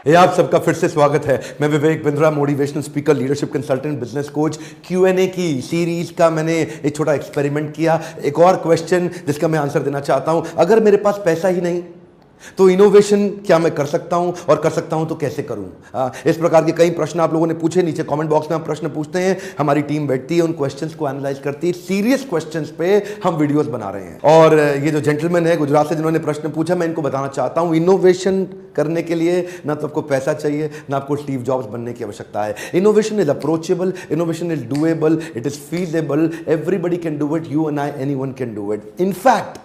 ये आप सबका फिर से स्वागत है। मैं Vivek Bindra, motivational speaker, leadership consultant, business coach. Q&A की सीरीज का मैंने एक छोटा एक्सपेरिमेंट किया। एक और क्वेश्चन जिसका मैं आंसर देना चाहता हूं, अगर मेरे पास पैसा ही नहीं तो इनोवेशन क्या मैं कर सकता हूं, और कर सकता हूं तो कैसे करूं। इस प्रकार के कई प्रश्न आप लोगों ने पूछे। नीचे कमेंट बॉक्स में आप प्रश्न पूछते हैं, हमारी टीम बैठती है, उन क्वेश्चंस को एनालाइज करती है। सीरियस क्वेश्चंस पे हम वीडियोस बना रहे हैं। और ये जो जेंटलमैन है गुजरात से जिन्होंने प्रश्न पूछा, मैं इनको बताना चाहता हूं, इनोवेशन करने के लिए ना तो आपको पैसा चाहिए, ना आपको स्टीव जॉब्स बनने की आवश्यकता है। Innovation is approachable, innovation is doable, it is feasible, everybody can do it, you and I, anyone can do it. In fact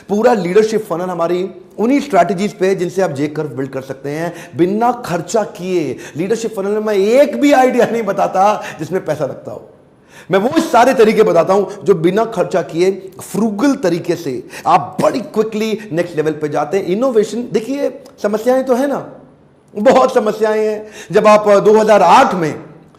पूरा लीडरशिप फनल हमारी उन्हीं स्ट्रैटेजीज पे जिनसे आप जे कर्व बिल्ड कर सकते हैं बिना खर्चा किए। लीडरशिप फनल में मैं एक भी आइडिया नहीं बताता जिसमें पैसा लगता हो। मैं वो सारे तरीके बताता हूं जो बिना खर्चा किए फ्रूगल तरीके से आप बड़ी क्विकली नेक्स्ट लेवल पे जाते हैं। इनोवेशन, देखिए समस्याएं तो है ना, बहुत समस्याएं हैं। जब आप 2008 में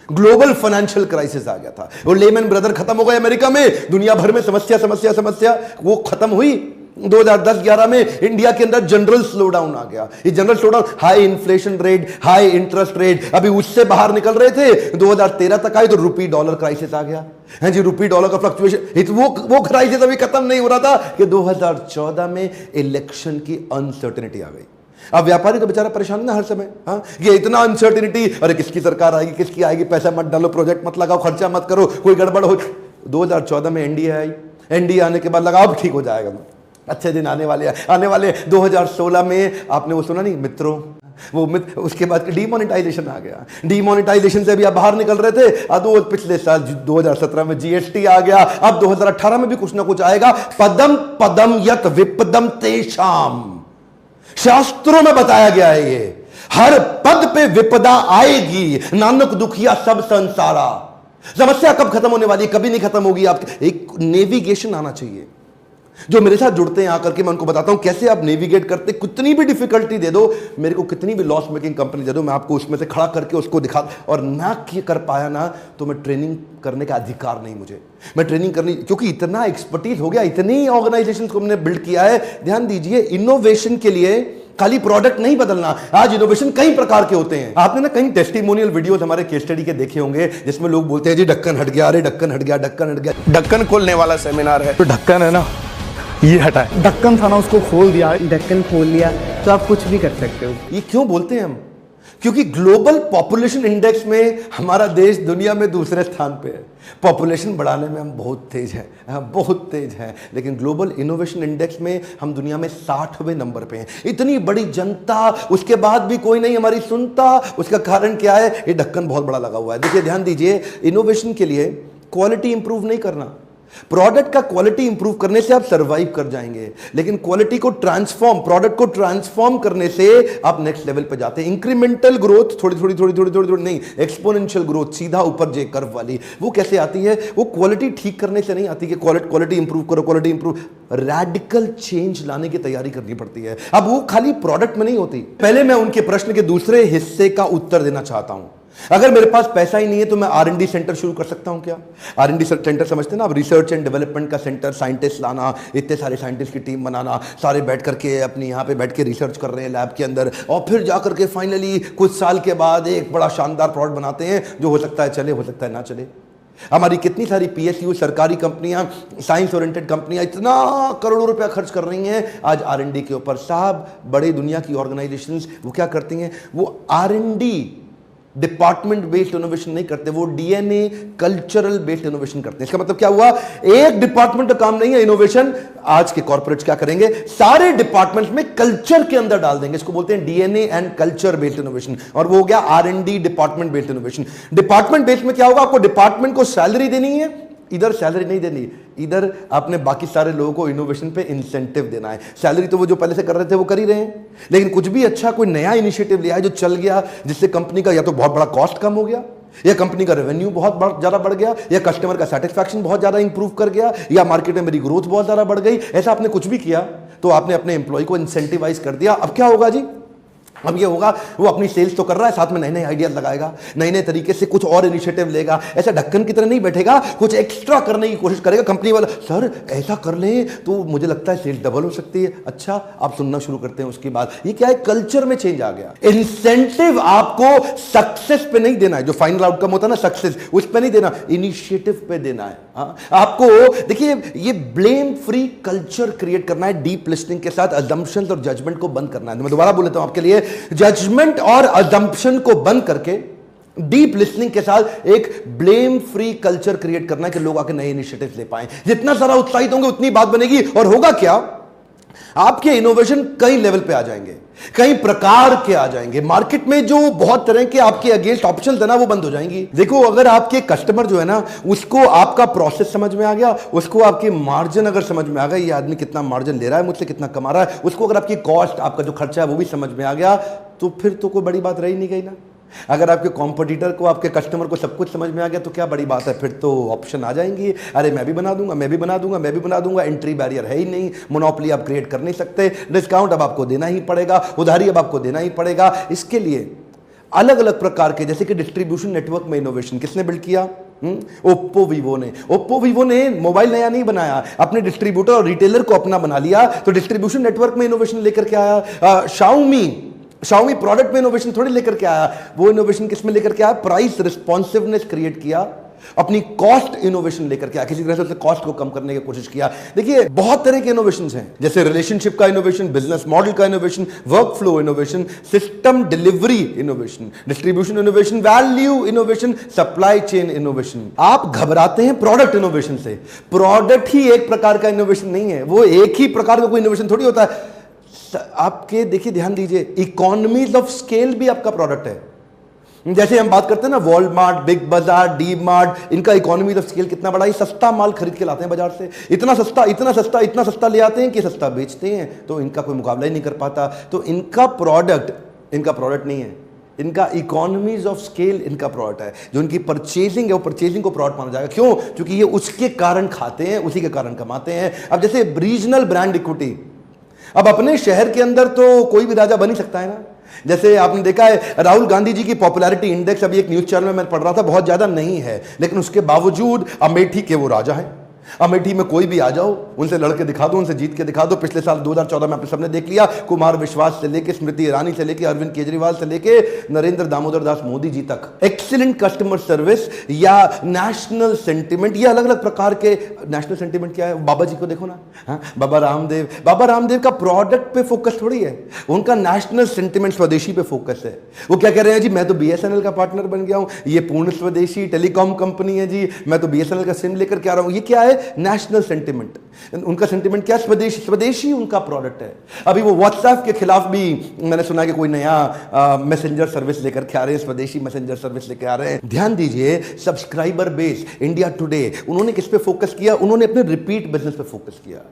ग्लोबल फाइनेंशियल क्राइसिस आ गया था, वो लेमन ब्रदर खत्म हो गए अमेरिका में, दुनिया भर में समस्या समस्या समस्या, वो खत्म हुई। 2010-11 में इंडिया के अंदर जनरल स्लोडाउन आ गया। ये general slowdown, high inflation rate, high interest rate, अभी उससे बाहर निकल रहे थे। 2013 तक आई तो रुपी डॉलर क्राइसिस आ गया है जी, रुपी डॉलर का फ्लक्चुएशन, वो क्राइसिस अभी खत्म नहीं हो रहा था कि 2014 में इलेक्शन की अनसर्टेनिटी आ गई। अब व्यापारी तो बेचारा परेशान ना हर समय, हाँ, ये इतना अनसर्टेनिटी, अरे किसकी सरकार आएगी, किसकी आएगी, पैसा मत डालो, प्रोजेक्ट मत लगाओ, खर्चा मत करो, कोई गड़बड़ हो। 2014 में एनडीए आई, एनडीए आने के बाद लगा अब ठीक हो जाएगा, अच्छे दिन आने वाले 2016 में आपने वो सुना नहीं मित्रों, वो उसके बाद डीमोनेटाइजेशन आ गया। डीमोनेटाइजेशन से भी आप बाहर निकल रहे थे, अब पिछले साल 2017 में जीएसटी आ गया, अब 2018 में भी कुछ ना कुछ आएगा। पदम पदम यत विपदम तेषाम, शास्त्रों में बताया गया है ये, हर पद पे विपदा आएगी, नानक दुखिया सब संसारा। समस्या कब खत्म होने वाली, कभी नहीं खत्म होगी। आपके एक नेविगेशन आना चाहिए। जो मेरे साथ जुड़ते हैं आकर के, मैं उनको बताता हूं कैसे आप नेविगेट करते। कितनी भी डिफिकल्टी दे दो मेरे को, कितनी भी लॉस मेकिंग कंपनी दे दो, मैं आपको उसमें से खड़ा करके उसको दिखा, और ना कर पाया ना तो मैं ट्रेनिंग करने का अधिकार नहीं मुझे, मैं ट्रेनिंग करनी, क्योंकि इतना एक्सपर्टीज हो गया, इतनी ऑर्गेनाइजेशन को हमने बिल्ड किया है। ध्यान दीजिए, इनोवेशन के लिए खाली प्रोडक्ट नहीं बदलना, आज इनोवेशन कई प्रकार के होते हैं। आपने ना कई टेस्टिमोनियल वीडियोस हमारे केस स्टडी के देखे होंगे जिसमें लोग बोलते हैं जी ढक्कन हट गया, अरे ढक्कन हट गया, ढक्कन हट गया। ढक्कन खोलने वाला सेमिनार है, तो ढक्कन है ना ये हटाए, ढक्कन था ना उसको खोल दिया, ढक्कन खोल लिया तो आप कुछ भी कर सकते हो। ये क्यों बोलते हैं हम? क्योंकि ग्लोबल पॉपुलेशन इंडेक्स में हमारा देश दुनिया में दूसरे स्थान पे है। पॉपुलेशन बढ़ाने में हम बहुत तेज हैं, बहुत तेज हैं, लेकिन ग्लोबल इनोवेशन इंडेक्स में हम दुनिया में 60वें नंबर पे हैं। इतनी बड़ी जनता, उसके बाद भी कोई नहीं हमारी सुनता। उसका कारण क्या है? ये ढक्कन बहुत बड़ा लगा हुआ है। देखिए ध्यान दीजिए, इनोवेशन के लिए क्वालिटी इंप्रूव नहीं करना, प्रोडक्ट का क्वालिटी इंप्रूव करने से आप सरवाइव कर जाएंगे, लेकिन क्वालिटी को ट्रांसफॉर्म, प्रोडक्ट को ट्रांसफॉर्म करने से आप नेक्स्ट लेवल पे जाते हैं। इंक्रीमेंटल ग्रोथ, थोड़ी नहीं, एक्सपोनेंशियल ग्रोथ, सीधा ऊपर जे कर्व वाली, वो कैसे आती है? वो क्वालिटी ठीक करने से नहीं आती कि क्वालिटी इंप्रूव करो, क्वालिटी इंप्रूव, रैडिकल चेंज लाने की तैयारी करनी पड़ती है। अब वो खाली प्रोडक्ट में नहीं होती। पहले मैं उनके प्रश्न के दूसरे हिस्से का उत्तर देना चाहता हूं। अगर मेरे पास पैसा ही नहीं है तो मैं R&D सेंटर शुरू कर सकता हूं क्या? R&D सेंटर समझते हैं ना आप, रिसर्च एंड डेवलपमेंट का सेंटर, साइंटिस्ट लाना, इतने सारे साइंटिस्ट की टीम बनाना, सारे बैठ करके अपनी यहाँ पे बैठ के रिसर्च कर रहे हैं लैब के अंदर, और फिर जाकर के फाइनली कुछ साल के बाद एक बड़ा शानदार प्रोडक्ट बनाते हैं जो हो सकता है चले, हो सकता है ना चले। हमारी कितनी सारी PSU सरकारी कंपनियां, साइंस ओरिएंटेड कंपनियां इतना करोड़ों रुपया खर्च कर रही हैं आज R&D के ऊपर। साहब, बड़े दुनिया की ऑर्गेनाइजेशंस वो क्या करती हैं? वो R&D डिपार्टमेंट बेस्ड इनोवेशन नहीं करते, वो DNA कल्चरल बेस्ड इनोवेशन करते हैं। इसका मतलब क्या हुआ? एक डिपार्टमेंट का काम नहीं है इनोवेशन। आज के कॉर्पोरेट्स क्या करेंगे? सारे डिपार्टमेंट्स में कल्चर के अंदर डाल देंगे। इसको बोलते हैं DNA and culture based innovation, और वो हो गया R&D department based innovation. Department based में क्या होगा? आपको डिपार्टमेंट को सैलरी देनी है, इधर सैलरी नहीं देनी, इधर आपने बाकी सारे लोगों को इनोवेशन पे इंसेंटिव देना है। सैलरी तो वो जो पहले से कर रहे थे वो कर ही रहे हैं, लेकिन कुछ भी अच्छा कोई नया इनिशिएटिव लिया है जो चल गया, जिससे कंपनी का या तो बहुत बड़ा कॉस्ट कम हो गया, या कंपनी का रेवेन्यू बहुत ज्यादा बढ़ गया, या कस्टमर का सेटिस्फैक्शन बहुत ज्यादा इंप्रूव कर गया, या मार्केट में मेरी ग्रोथ बहुत ज्यादा बढ़ गई, ऐसा आपने कुछ भी किया तो आपने अपने एम्प्लॉय को इंसेंटिवाइज कर दिया। अब क्या होगा जी? अब ये होगा, वो अपनी सेल्स तो कर रहा है, साथ में नए नए आइडियाज लगाएगा, नए नए तरीके से कुछ और इनिशिएटिव लेगा। ऐसा ढक्कन की तरह नहीं बैठेगा, कुछ एक्स्ट्रा करने की कोशिश करेगा। कंपनी वाला, सर ऐसा कर ले तो मुझे लगता है सेल्स डबल हो सकती है। अच्छा, आप सुनना शुरू करते हैं। उसके बाद ये क्या है, कल्चर में चेंज आ गया। इंसेंटिव आपको सक्सेस पे नहीं देना है, जो फाइनल आउटकम होता है ना सक्सेस, उस पे नहीं देना, इनिशिएटिव पे देना है। आपको देखिए, ये ब्लेम फ्री कल्चर क्रिएट करना है, डीप लिसनिंग के साथ अजम्पशंस और जजमेंट को बंद करना है। मैं दोबारा बोल लेता हूं आपके लिए, जजमेंट और अजम्पशन को बंद करके डीप लिसनिंग के साथ एक ब्लेम फ्री कल्चर क्रिएट करना है कि लोग आके नए इनिशिएटिव ले पाएं। जितना सारा उत्साहित होंगे उतनी बात बनेगी, और होगा क्या, आपके इनोवेशन कई लेवल पे आ जाएंगे, कई प्रकार के आ जाएंगे। मार्केट में जो बहुत तरह के आपके अगेंस्ट ऑप्शंस है ना, वो बंद हो जाएंगी। देखो, अगर आपके कस्टमर जो है ना, उसको आपका प्रोसेस समझ में आ गया, उसको आपकी मार्जिन अगर समझ में आ गया, ये आदमी कितना मार्जिन ले रहा है मुझसे, कितना कमा रहा है, उसको अगर आपकी कॉस्ट, आपका जो खर्चा है वो भी समझ में आ गया, तो फिर तो कोई बड़ी बात रही नहीं गई ना। अगर आपके कॉम्पिटिटर को, आपके कस्टमर को सब कुछ समझ में आ गया तो क्या बड़ी बात है, फिर तो ऑप्शन आ जाएंगी। अरे मैं भी बना दूंगा, मैं भी बना दूंगा, मैं भी बना दूंगा। एंट्री बैरियर है ही नहीं, मोनोपोली आप क्रिएट कर नहीं सकते, डिस्काउंट अब आपको देना ही पड़ेगा, उधारी अब आपको देना ही पड़ेगा। इसके लिए अलग अलग प्रकार के, जैसे कि डिस्ट्रीब्यूशन नेटवर्क में इनोवेशन किसने बिल्ड किया? ओप्पो वीवो ने मोबाइल नया नहीं बनाया, अपने डिस्ट्रीब्यूटर और रिटेलर को अपना बना लिया, तो डिस्ट्रीब्यूशन नेटवर्क में इनोवेशन लेकर के आया। शाओमी प्रोडक्ट में इनोवेशन थोड़ी लेकर के आया, वो इनोवेशन किसमें लेकर के आया? प्राइस रिस्पॉन्सिवनेस क्रिएट किया, अपनी कॉस्ट इनोवेशन लेकर के आया, किसी तरह से उसने कॉस्ट को कम करने की कोशिश किया। देखिए, बहुत तरह के इनोवेशंस हैं, जैसे रिलेशनशिप का इनोवेशन, बिजनेस मॉडल का innovation, work flow innovation, system delivery innovation, distribution innovation, value innovation, supply chain innovation. आप घबराते हैं प्रोडक्ट इनोवेशन से। प्रोडक्ट ही एक प्रकार का इनोवेशन नहीं है, वो एक ही प्रकार का कोई इनोवेशन थोड़ी होता है। आपके देखिए, ध्यान दीजिए, इकोनॉमीज ऑफ स्केल भी आपका प्रोडक्ट है। जैसे हम बात करते हैं ना, वॉलमार्ट, बिग बाजार, डी मार्ट, इनका इकोनॉमीज ऑफ स्केल कितना बड़ा है। सस्ता माल खरीद के लाते हैं बाजार से, इतना सस्ता इतना सस्ता इतना सस्ता ले आते हैं कि सस्ता बेचते हैं, तो इनका कोई मुकाबला ही नहीं कर पाता। तो इनका प्रोडक्ट नहीं है, इनका इकोनॉमीज ऑफ स्केल इनका प्रोडक्ट है। जो इनकी परचेजिंग है, वो परचेजिंग को प्रोडक्ट माना जाएगा। क्यों? क्योंकि ये उसके कारण खाते हैं, उसी के कारण कमाते हैं। अब जैसे रीजनल ब्रांड इक्विटी, अब अपने शहर के अंदर तो कोई भी राजा बन ही सकता है ना। जैसे आपने देखा है, राहुल गांधी जी की पॉपुलैरिटी इंडेक्स अभी एक न्यूज चैनल में मैं पढ़ रहा था, बहुत ज्यादा नहीं है, लेकिन उसके बावजूद अमेठी के वो राजा है। अमेठी में कोई भी आ जाओ, उनसे लड़के दिखा दो, उनसे जीत के दिखा दो। पिछले साल 2014 में आप सबने देख लिया, कुमार विश्वास से लेके स्मृति ईरानी से लेके अरविंद केजरीवाल से लेके नरेंद्र दामोदर दास मोदी जी तक। एक्सीलेंट कस्टमर सर्विस या नेशनल सेंटिमेंट, ये अलग अलग प्रकार के। नेशनल सेंटिमेंट क्या है? बाबा जी को देखो ना, हाँ, बाबा रामदेव का प्रोडक्ट पे फोकस थोड़ी है, उनका नेशनल सेंटिमेंट स्वदेशी पे फोकस है। वो क्या कह रहे हैं जी, मैं तो BSNL का पार्टनर बन गया हूं, ये पूर्ण स्वदेशी टेलीकॉम कंपनी है जी, मैं तो BSNL का सिम लेकर के आ रहा हूं। ये क्या है? National sentiment. उनका सेंटिमेंट क्या? स्वदेशी उनका प्रोडक्ट है। अभी वो व्हाट्सएप के खिलाफ भी मैंने सुना कि कोई नया मैसेंजर सर्विस लेकर के आ रहे हैं, स्वदेशी मैसेंजर सर्विस लेकर आ रहे हैं। ध्यान दीजिए, सब्सक्राइबर बेस, इंडिया टुडे, उन्होंने किस पे फोकस किया? उन्होंने अपने रिपीट बिजनेस पे फोकस किया।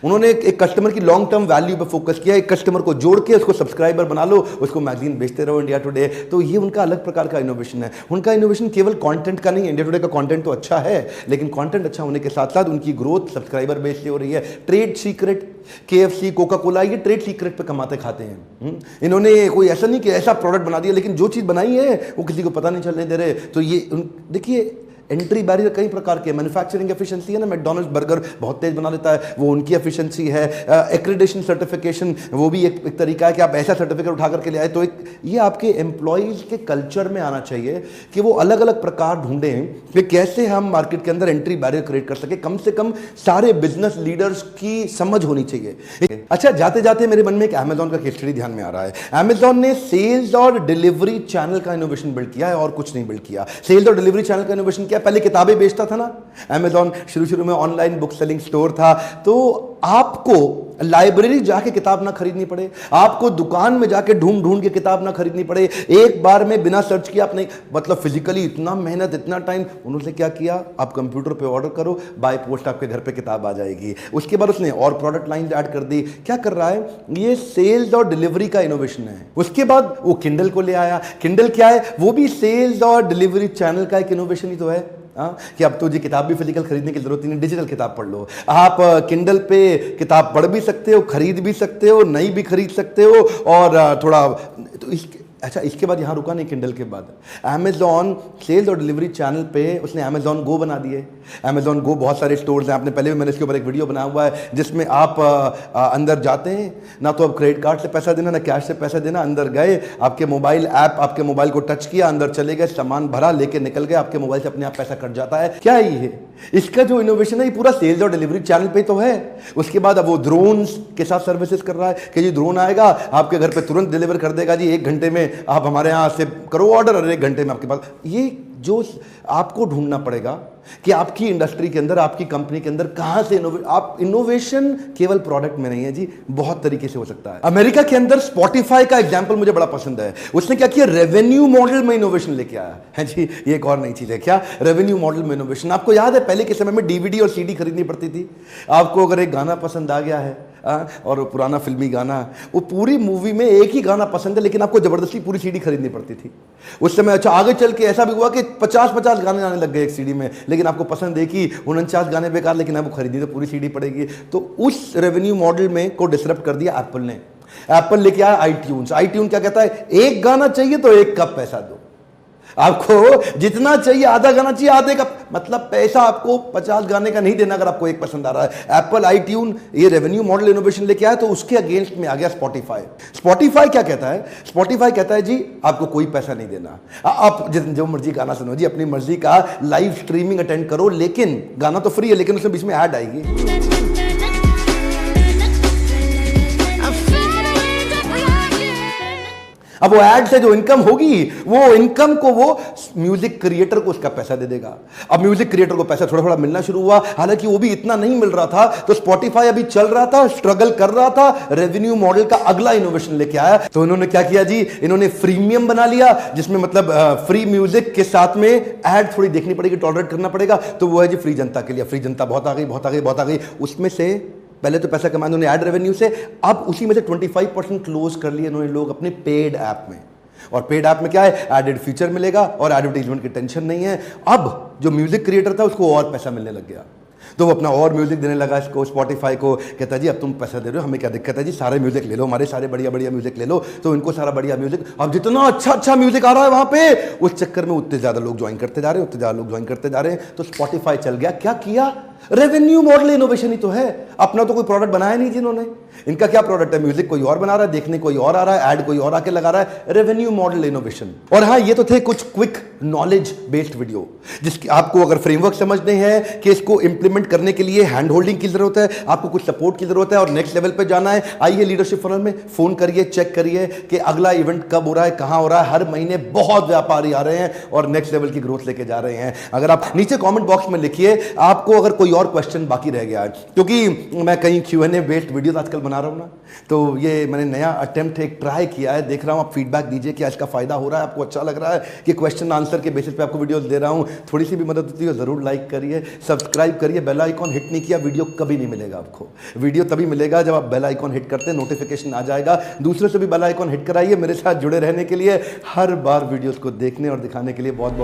उन्होंने एक कस्टमर की लॉन्ग टर्म वैल्यू पे फोकस किया। एक कस्टमर को जोड़ के उसको सब्सक्राइबर बना लो, उसको मैगजीन बेचते रहो, इंडिया टुडे। तो ये उनका अलग प्रकार का इनोवेशन है। उनका इनोवेशन केवल कंटेंट का नहीं है। इंडिया टुडे का कंटेंट तो अच्छा है, लेकिन कंटेंट अच्छा होने के साथ साथ उनकी ग्रोथ सब्सक्राइबर बेस से हो रही है। Trade secret, KFC, Coca Cola, ये ट्रेड सीक्रेट पे कमाते खाते हैं। इन्होंने कोई ऐसा नहीं कि ऐसा प्रोडक्ट बना दिया, लेकिन जो चीज बनाई है वो किसी को पता नहीं चलने दे रहे। तो ये देखिए, एंट्री बैरियर कई प्रकार के। मैन्युफैक्चरिंग एफिशिएंसी है ना, मैकडॉनल्ड्स बर्गर बहुत तेज बना लेता है, वो उनकी एफिशिएंसी है। एक्रेडिटेशन सर्टिफिकेशन, वो भी एक तरीका है कि आप ऐसा सर्टिफिकेट उठा करके ले आए। तो एक ये आपके एम्प्लॉयज के कल्चर में आना चाहिए कि वो अलग अलग प्रकार ढूंढें कि कैसे हम मार्केट के अंदर एंट्री बैरियर क्रिएट कर सके। कम से कम सारे बिजनेस लीडर्स की समझ होनी चाहिए। अच्छा, जाते जाते मेरे मन में एक अमेजॉन का केस स्टडी ध्यान में आ रहा है। अमेजॉन ने सेल्स और डिलीवरी चैनल का इनोवेशन बिल्ड किया है, और कुछ नहीं बिल्ड किया। सेल्स और डिलीवरी चैनल का इनोवेशन किया, पहले किताबें बेचता था ना अमेजॉन, शुरू में ऑनलाइन बुक सेलिंग स्टोर था। तो आपको लाइब्रेरी जाके किताब ना खरीदनी पड़े, आपको दुकान में जाके ढूंढ के किताब ना खरीदनी पड़े, एक बार में बिना सर्च किया आपने, मतलब फिजिकली इतना मेहनत, इतना टाइम। उन्होंने क्या किया? आप कंप्यूटर पे ऑर्डर करो, बाय पोस्ट आपके घर पे किताब आ जाएगी। उसके बाद उसने और प्रोडक्ट लाइन ऐड कर दी। क्या कर रहा है? ये सेल्स और डिलीवरी का इनोवेशन है। उसके बाद वो किंडल को ले आया। किंडल क्या है? वो भी सेल्स और डिलीवरी चैनल का एक इनोवेशन ही तो है। कि अब तो जी किताब भी फिजिकल खरीदने की जरूरत ही नहीं, डिजिटल किताब पढ़ लो आप। किंडल पे किताब पढ़ भी सकते हो, खरीद भी सकते हो, नई भी खरीद सकते हो। और थोड़ा तो अच्छा इसके बाद यहाँ रुका नहीं, किंडल के बाद अमेजॉन सेल्स और डिलीवरी चैनल पे उसने अमेजॉन गो बना दिए। अमेजॉन गो बहुत सारे स्टोर्स हैं, आपने पहले भी मैंने इसके ऊपर एक वीडियो बनाया हुआ है जिसमें आप अंदर जाते हैं, ना तो आप क्रेडिट कार्ड से पैसा देना ना कैश से पैसा देना, अंदर गए, आपके मोबाइल ऐप आपके मोबाइल को टच किया, अंदर चले गए, सामान भरा, लेके निकल गए, आपके मोबाइल से अपने आप पैसा कट जाता है। क्या है ये? इसका जो इनोवेशन है ये पूरा सेल्स और डिलीवरी चैनल पे तो है। उसके बाद अब वो ड्रोन्स के साथ सर्विसेज कर रहा है कि जी ड्रोन आएगा आपके घर पे तुरंत डिलीवर कर देगा जी, 1 घंटे में आप हमारे यहाँ से करो ऑर्डर और 1 घंटे में आपके पास। ये जो आपको ढूंढना पड़ेगा कि आपकी इंडस्ट्री के अंदर, आपकी कंपनी के अंदर कहां से इनोवेशन केवल प्रोडक्ट में नहीं है जी, बहुत तरीके से हो सकता है। अमेरिका के अंदर स्पॉटिफाई का एग्जांपल मुझे बड़ा पसंद है। उसने क्या किया, रेवेन्यू मॉडल में इनोवेशन लेके आया है जी। ये एक और नई चीज है, क्या रेवेन्यू मॉडल में इनोवेशन। आपको याद है पहले के समय में डीवीडी और सीडी खरीदनी पड़ती थी। आपको अगर एक गाना पसंद आ गया है और पुराना फिल्मी गाना, वो पूरी मूवी में एक ही गाना पसंद है लेकिन आपको जबरदस्ती पूरी सीडी खरीदनी पड़ती थी उस समय। अच्छा आगे चल के ऐसा भी हुआ कि 50-50 गाने आने लग गए एक सीडी में, लेकिन आपको पसंद है कि 49 गाने बेकार, लेकिन आपको खरीदनी तो पूरी सीडी पड़ेगी। तो उस रेवेन्यू मॉडल में को डिसरप्ट कर दिया एप्पल ने। एप्पल लेके आया आईट्यून्स। आईट्यून क्या कहता है, एक गाना चाहिए तो 1 कप पैसा दो, आपको जितना चाहिए आधा गाना चाहिए आधे का, मतलब पैसा आपको 50 गाने का नहीं देना अगर आपको एक पसंद आ रहा है। एप्पल आईट्यून ये रेवेन्यू मॉडल इनोवेशन लेके आया, तो उसके अगेंस्ट में आ गया स्पॉटिफाई। स्पॉटिफाई क्या कहता है, स्पॉटिफाई कहता है जी आपको कोई पैसा नहीं देना, आप जो मर्जी गाना सुनो जी, अपनी मर्जी का लाइव स्ट्रीमिंग अटेंड करो, लेकिन गाना तो फ्री है लेकिन उसमें बीच में ऐड आएगी। अब वो ऐड से जो इनकम होगी, वो इनकम को वो म्यूजिक क्रिएटर को उसका पैसा दे देगा। अब म्यूजिक क्रिएटर को पैसा थोड़ा थोड़ा मिलना शुरू हुआ, हालांकि वो भी इतना नहीं मिल रहा था। तो स्पॉटिफाई अभी चल रहा था, स्ट्रगल कर रहा था, रेवेन्यू मॉडल का अगला इनोवेशन लेके आया। तो इन्होंने क्या किया जी, इन्होंने फ्रीमियम बना लिया, जिसमें मतलब फ्री म्यूजिक के साथ में ऐड थोड़ी देखनी पड़ेगी, टॉलरेट करना पड़ेगा। तो वो है जी फ्री जनता के लिए। फ्री जनता बहुत आ गई, बहुत आ गई, बहुत आ गई। उसमें से पहले तो पैसा कमाया उन्होंने ऐड रेवेन्यू से, अब उसी में से 25% क्लोज कर लिए इन्होंने लोग अपने पेड ऐप में। और पेड ऐप में क्या है, एडेड फीचर मिलेगा और एडवर्टाइजमेंट की टेंशन नहीं है। अब जो म्यूजिक क्रिएटर था उसको और पैसा मिलने लग गया, तो वो अपना और म्यूजिक देने लगा इसको, स्पॉटिफाई को। कहता जी अब तुम पैसा दे रहे हो, हमें क्या दिक्कत है जी, सारे म्यूजिक ले लो, हमारे सारे बढ़िया बढ़िया म्यूजिक ले लो। तो इनको सारा बढ़िया म्यूजिक, अब जितना अच्छा म्यूजिक आ रहा है वहां पे, उस चक्कर में उतने ज्यादा लोग ज्वाइन करते जा रहे हैं, उतने ज्यादा लोग ज्वाइन करते जा रहे हैं। तो स्पॉटिफाई चल गया। क्या किया, रेवेन्यू मॉडल इनोवेशन ही तो है। अपना तो कोई प्रोडक्ट बनाया नहीं जिन्होंने, इनका क्या प्रोडक्ट है, म्यूजिक कोई और बना रहा है, देखने कोई और आ रहा है, ऐड कोई और आके लगा रहा है, रेवेन्यू मॉडल इनोवेशन। और हाँ, ये तो थे कुछ क्विक नॉलेज बेस्ड वीडियो, जिसकी आपको अगर फ्रेमवर्क समझने हैं कि इसको इंप्लीमेंट करने के लिए हैंड होल्डिंग की जरूरत है, आपको कुछ सपोर्ट की जरूरत है और नेक्स्ट लेवल पे जाना है, आइए लीडरशिप फनल में फोन करिए, चेक करिए कि अगला इवेंट कब हो रहा है, कहां हो रहा है। हर महीने बहुत व्यापारी आ रहे हैं और नेक्स्ट लेवल की ग्रोथ लेके जा रहे हैं। अगर आप नीचे कमेंट बॉक्स में लिखिए आपको अगर कोई और क्वेश्चन बाकी रह गया है, क्योंकि मैं कहीं Q&A बेस्ड वीडियोस आजकल बना रहा हूं ना, तो ये मैंने नया अटेम्प्ट एक ट्राई किया है, देख रहा हूं आप फीडबैक दीजिए क्या इसका फायदा हो रहा है, आपको अच्छा लग रहा है कि क्वेश्चन आंसर के बेसिस पे आपको वीडियोस दे रहा हूं। थोड़ी सी भी मदद होती है जरूर लाइक करिए, सब्सक्राइब करिए, बेल आइकॉन हिट नहीं किया वीडियो कभी नहीं मिलेगा आपको। वीडियो तभी मिलेगा जब आप बेल आइकॉन हिट करते हैं, नोटिफिकेशन आ जाएगा। दूसरे से भी बेल आइकॉन हिट कराइए। मेरे साथ जुड़े रहने के लिए, हर बार वीडियोस को देखने और दिखाने के लिए बहुत बहुत